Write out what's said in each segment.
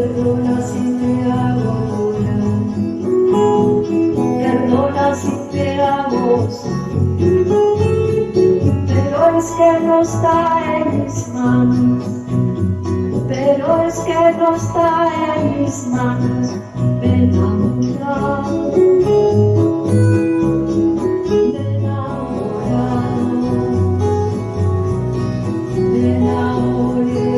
Perdona si te hago llorar, perdona si te hago sufrir, pero es que no está en mis manos, pero es que no está en mis manos enamorar, me enamoré.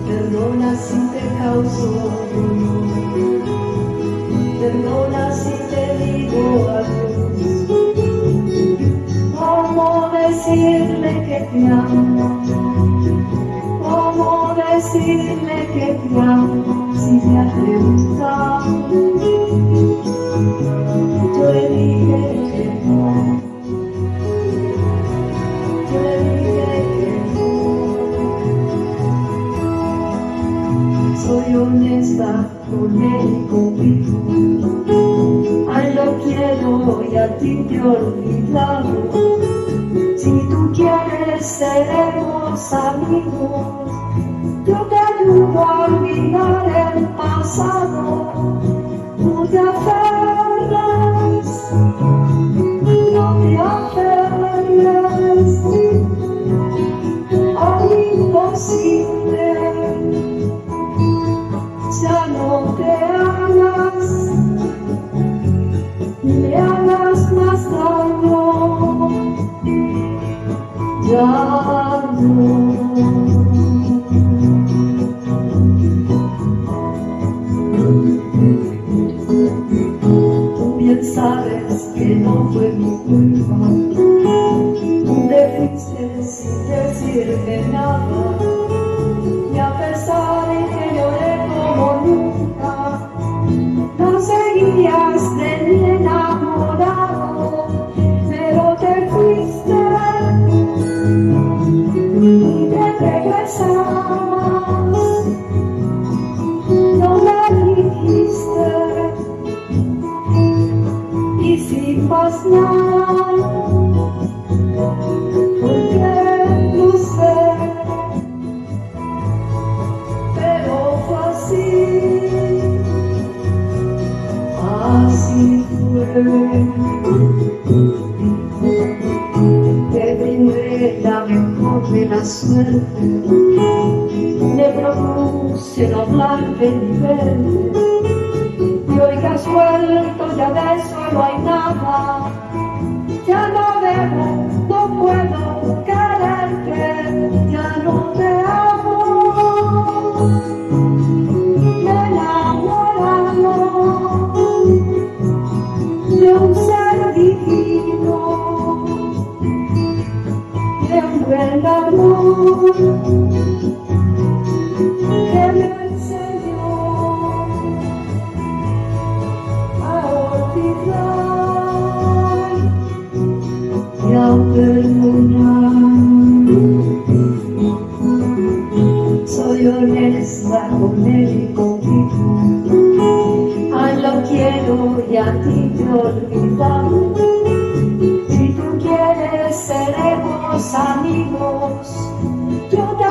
Perdona si te causo dolor, perdona si te digo adiós. ¿Cómo decirle que te amo? ¿Cómo decirle que te amo si me has preguntado? Yo le dije que no, yo le dije que no. Soy honesta con él y conmigo, a él lo quiero y a ti te he olvidado. Si tú quieres seremos amigos, yo te ayudo a olvidar el pasado. No te aferres, no te aferres al imposible. Ya no te hagas, me hagas más daño, ya no. Tú bien sabes que no fue mi culpa, tú te fuiste sin decirme nada, y a pesar de que lloré como nunca, no seguías de mi enamorado, pero te fuiste y te regresabas, no me dijiste, y sin más nada, porque no sé, pero fue así, así fue. Te brindé la mejor de la suerte, me propuse no hablarte ni verte, y hoy que has vuelto ya de eso no hay nada, ya no debo, no puedo quererte, ya no te amo, me he enamorado de un ser divino, de un buen amor que me enseñó a olvidar y a perdonar. Soy honesta con él y contigo, a él lo quiero y a ti te he olvidado. Si tú quieres seremos amigos, yo te